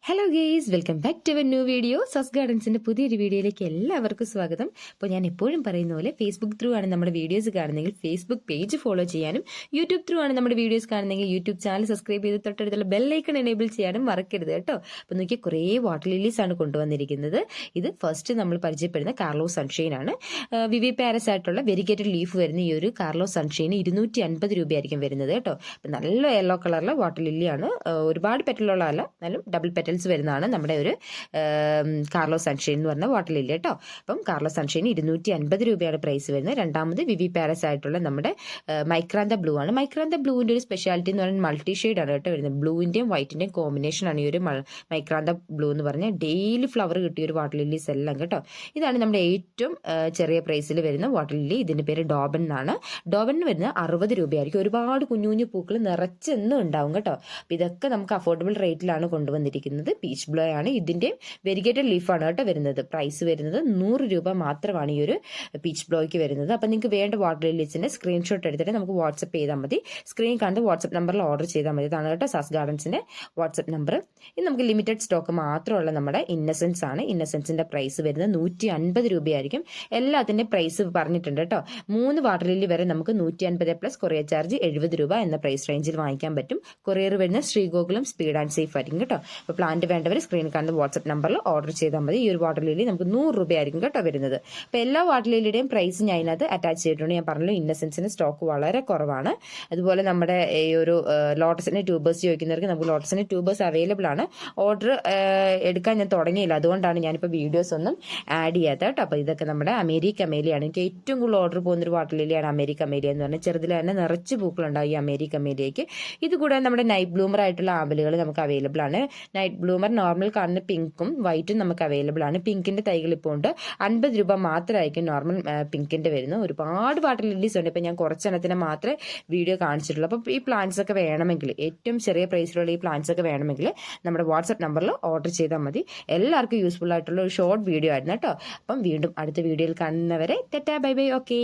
Hello guys, welcome back to a new video. സസ് ഗാർഡൻസിന്റെ പുതിയൊരു വീഡിയോയിലേക്ക് എല്ലാവർക്കും സ്വാഗതം. അപ്പോൾ ഞാൻ എപ്പോഴും പറയുന്ന പോലെ ഫേസ്ബുക്ക് ത്രൂ ആണ് നമ്മുടെ വീഡിയോസ് കാണുന്നതെങ്കിൽ ഫേസ്ബുക്ക് പേജ് ഫോളോ ചെയ്യാനും, യൂട്യൂബ് ത്രൂ ആണ് നമ്മുടെ വീഡിയോസ് കാണുന്നതെങ്കിൽ യൂട്യൂബ് ചാനൽ സബ്സ്ക്രൈബ് ചെയ്ത് തൊട്ടടുത്തുള്ള ബെല്ലൈക്കൺ എനേബിൾ ചെയ്യാനും മറക്കരുത് കേട്ടോ. അപ്പോൾ നോക്കിയാൽ കുറേ വാട്ടർ ലില്ലീസ് ആണ് കൊണ്ടുവന്നിരിക്കുന്നത്. ഇത് ഫസ്റ്റ് നമ്മൾ പരിചയപ്പെടുന്ന കാർലോ സൺഷൈൻ ആണ്. വിവി പാരസ് ആയിട്ടുള്ള വെരിഗേറ്റഡ് ലീഫ് വരുന്ന ഈ ഒരു കാർലോ സൺഷൈൻ 250 രൂപയായിരിക്കും വരുന്നത് കേട്ടോ. അപ്പം നല്ല യെല്ലോ കളറിലെ വാട്ടർ ലില്ലിയാണ്. ഒരുപാട് പെറ്റലുള്ളതല്ല, എന്നാലും ഡബിൾ പെറ്റൽസ് വരുന്നതാണ് നമ്മുടെ ഒരു കാർലോ സൺഷൈൻ എന്ന് പറഞ്ഞ വാട്ടർ ലില്ലി കേട്ടോ. അപ്പം കാർലോ സൺഷൈൻ 250 രൂപയാണ് പ്രൈസ് വരുന്നത്. രണ്ടാമത് വിവി പാരസ് ആയിട്ടുള്ള നമ്മുടെ മൈക്രാന്ത ബ്ലൂ ആണ്. മൈക്രാന്ത ബ്ലൂവിൻ്റെ ഒരു സ്പെഷ്യാലിറ്റി എന്ന് പറയുന്നത് മൾട്ടി ഷെയ്ഡ് ആണ് കേട്ടോ വരുന്നത്. ബ്ലൂവിൻ്റെയും വൈറ്റിൻ്റെയും കോമ്പിനേഷൻ ആണ് ഈ ഒരു മൈക്രാന്ത ബ്ലൂ എന്ന് പറഞ്ഞാൽ ഡെയിലി ഫ്ലവർ കിട്ടിയ ഒരു വാട്ടർ ലില്ലീസ് എല്ലാം കേട്ടോ. ഇതാണ് നമ്മുടെ ഏറ്റവും ചെറിയ പ്രൈസിൽ വരുന്ന വാട്ടർ ലില്ലി. ഇതിൻ്റെ പേര് ഡോബൻ എന്നാണ്. ഡോബനിന് വരുന്നത് 60 രൂപയായിരിക്കും. ഒരുപാട് കുഞ്ഞു കുഞ്ഞു പൂക്കൾ നിറച്ചെന്നും ഉണ്ടാവും കേട്ടോ. അപ്പം ഇതൊക്കെ നമുക്ക് അഫോർഡബിൾ റേറ്റിലാണ് കൊണ്ടുവന്നിരിക്കുന്നത്. പീച്ച് ബ്ലോ ആണ്. ഇതിൻ്റെ വെരിഗേറ്റഡ് ലീഫാണ് കേട്ടോ വരുന്നത്. പ്രൈസ് വരുന്നത് 100 രൂപ മാത്രമാണ് ഈ ഒരു പീച്ച് ബ്ലോയ്ക്ക് വരുന്നത്. അപ്പം നിങ്ങൾക്ക് വേണ്ട വാട്ടർ ലില്ലീസിൻ്റെ സ്ക്രീൻഷോട്ട് എടുത്തിട്ട് നമുക്ക് വാട്സപ്പ് ചെയ്താൽ മതി. സ്ക്രീൻ കണ്ട് വാട്സപ്പ് നമ്പറിൽ ഓർഡർ ചെയ്താൽ മതി. ഇതാണ് കേട്ടോ സസ് ഗാർഡൻസിൻ്റെ വാട്സപ്പ് നമ്പർ. ഇത് നമുക്ക് ലിമിറ്റഡ് സ്റ്റോക്ക് മാത്രമുള്ള നമ്മുടെ ഇന്നസെൻസ് ആണ്. ഇന്നസെൻസിൻ്റെ പ്രൈസ് വരുന്നത് 150 രൂപയായിരിക്കും. എല്ലാത്തിൻ്റെ പ്രൈസ് പറഞ്ഞിട്ടുണ്ട് കേട്ടോ. 3 വാട്ടർ ലില്ലി വരെ നമുക്ക് 150 പ്ലസ് കൊറിയർ ചാർജ് 70 രൂപ എന്ന പ്രൈസ് റേഞ്ചിൽ വാങ്ങിക്കാൻ പറ്റും. കൊറിയർ വരുന്ന ശ്രീഗോകുലം സ്പീഡ് ആൻഡ് സേഫ് ആയിരിക്കും കേട്ടോ. അപ്പോൾ പ്ലാന്റ് വേണ്ടവർ സ്ക്രീനിൽ കാണുന്ന വാട്സപ്പ് നമ്പറിൽ ഓർഡർ ചെയ്താൽ മതി. ഈ ഒരു വാട്ടർ ലില്ലി നമുക്ക് 100 രൂപയായിരിക്കും കേട്ടോ വരുന്നത്. അപ്പോൾ എല്ലാ വാട്ടർ ലില്ലിയുടെയും പ്രൈസ് ഞാൻ ഇതിനകത്ത് അറ്റാച്ച് ചെയ്തിട്ടുണ്ട്. ഞാൻ പറഞ്ഞല്ലോ ഇന്നസെൻസിന് സ്റ്റോക്ക് വളരെ കുറവാണ്. അതുപോലെ നമ്മുടെ ഈ ഒരു ലോട്ടസിൻ്റെ ട്യൂബേഴ്സ് ചോദിക്കുന്നവർക്ക് നമുക്ക് ലോട്ടസിൻ്റെ ട്യൂബേഴ്സ് അവൈലബിൾ ആണ്. ഓർഡർ എടുക്കാൻ ഞാൻ തുടങ്ങിയില്ല, അതുകൊണ്ടാണ് ഞാനിപ്പോൾ വീഡിയോസ് ഒന്നും ആഡ് ചെയ്യാത്തത് കേട്ടോ. അപ്പോൾ ഇതൊക്കെ നമ്മുടെ അമേരിക്ക മേലിയാണ്. എനിക്ക് ഏറ്റവും കൂടുതൽ ഓർഡർ പോകുന്നൊരു വാട്ടർ ലില്ലിയാണ് അമേരിക്ക മേലിയ എന്ന് പറഞ്ഞാൽ. ചെറുതിൽ തന്നെ നിറച്ച് പൂക്കളുണ്ടാവും ഈ അമേരിക്ക മേലിയയ്ക്ക്. ഇത് കൂടാതെ നമ്മുടെ നൈറ്റ് ബ്ലൂമർ ആയിട്ടുള്ള ആമ്പലുകൾ നമുക്ക് അവൈലബിൾ ആണ്. നൈറ്റ് ബ്ലൂമർ നോർമൽ കാണുന്ന പിങ്കും വൈറ്റും നമുക്ക് അവൈലബിൾ ആണ്. പിങ്കിൻ്റെ തൈകൾ ഇപ്പോൾ ഉണ്ട്. 50 രൂപ മാത്രമായിരിക്കും നോർമൽ പിങ്കിൻ്റെ വരുന്നത്. ഒരുപാട് വാട്ടർ ലില്ലീസ് ഉണ്ട്. ഇപ്പം ഞാൻ കുറച്ചെണ്ണത്തിന് മാത്രമേ വീഡിയോ കാണിച്ചിട്ടുള്ളൂ. അപ്പോൾ ഈ പ്ലാന്റ്സ് ഒക്കെ വേണമെങ്കിൽ, ഏറ്റവും ചെറിയ പ്രൈസിലുള്ള ഈ പ്ലാന്റ്സ് ഒക്കെ വേണമെങ്കിൽ നമ്മുടെ വാട്സപ്പ് നമ്പറിൽ ഓർഡർ ചെയ്താൽ മതി. എല്ലാവർക്കും യൂസ്ഫുൾ ആയിട്ടുള്ള ഒരു ഷോർട്ട് വീഡിയോ ആയിരുന്നു കേട്ടോ. അപ്പം വീണ്ടും അടുത്ത വീഡിയോയിൽ കാണുന്നവരെ ടാറ്റാ ബൈ ബൈ. ഓക്കെ.